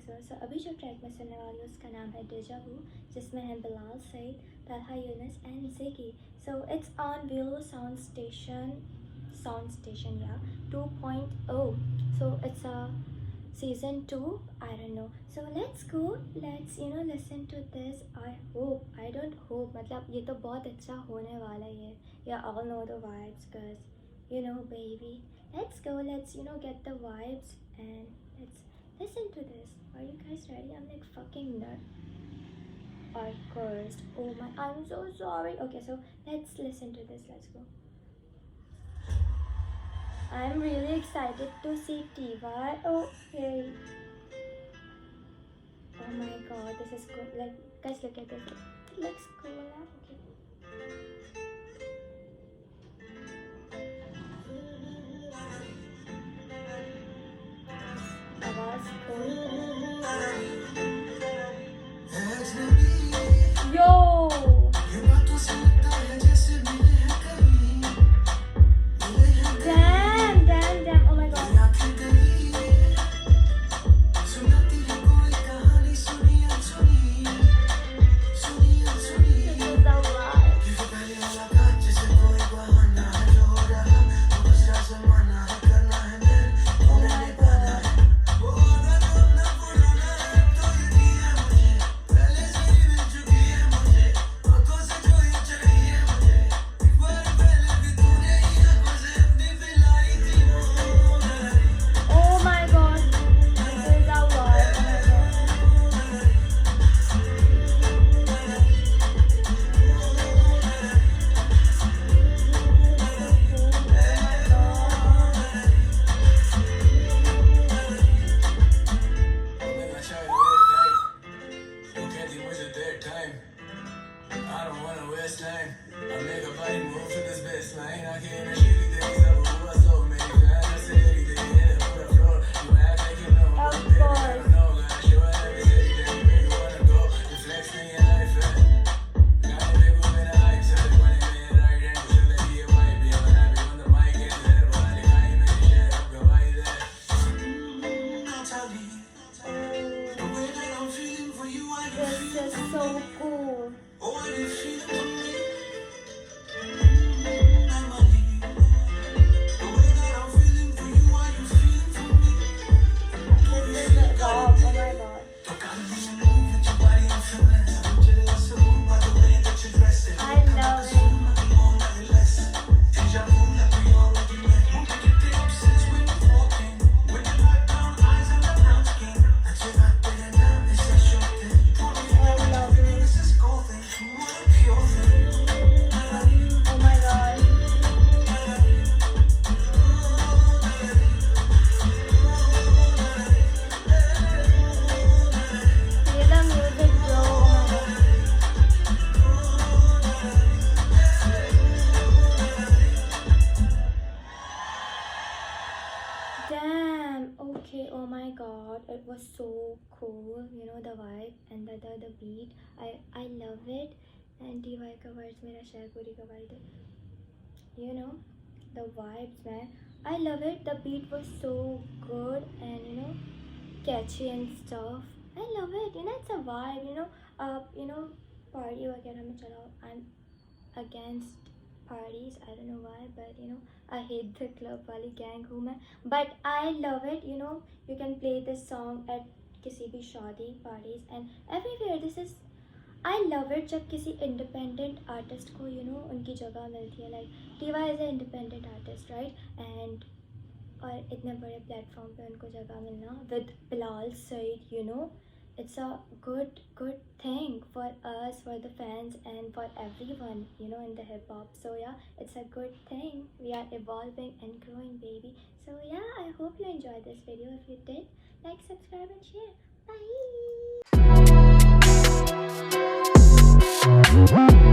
सो अभी जो ट्रैक में सुनने वाली हूँ उसका नाम है Deja, जिसमें है Bilal, Saeed, Talhah, Yunus and Ziggy. So it's on VELO sound station, yeah, 2.0. So it's a season 2, I don't know. So let's go, let's listen to this. I don't hope, मतलब ये तो बहुत अच्छा होने वाला है. Yeah, all know the vibes, cause baby, let's go, let's get the vibes and let's listen to this. Are you guys ready? I'm like fucking nerd. Of course. Oh my, I'm so sorry. Okay, so let's listen to this. Let's go. I'm really excited to see Tiva. Okay. Oh my god, this is good. Like, guys, look at this. It looks cool. Okay. आवाज Yo! Damn, oh my god. This is so cool. Damn, okay, oh my god, it was so cool, the vibe and the beat. I love it. And DY ka words mera share puri ka vibe. The vibes, man. I love it. The beat was so good and catchy and stuff. I love it. It's a vibe, party वगैरह में चलाओ. I'm against parties, I don't know why, but I hate the club wali gang हूँ मैं, but I love it. You can play this song at किसी भी शादी parties and everywhere. This is, I love it जब किसी independent artist को उनकी जगह मिलती है. Like Deja is an independent artist, right? And और इतने बड़े platform पे उनको जगह मिलना with Bilal, Saeed, it's a good thing for us, for the fans and for everyone in the hip hop. So yeah, it's a good thing. We are evolving and growing, baby. So yeah, I hope you enjoyed this video. If you did, like, subscribe and share. Bye.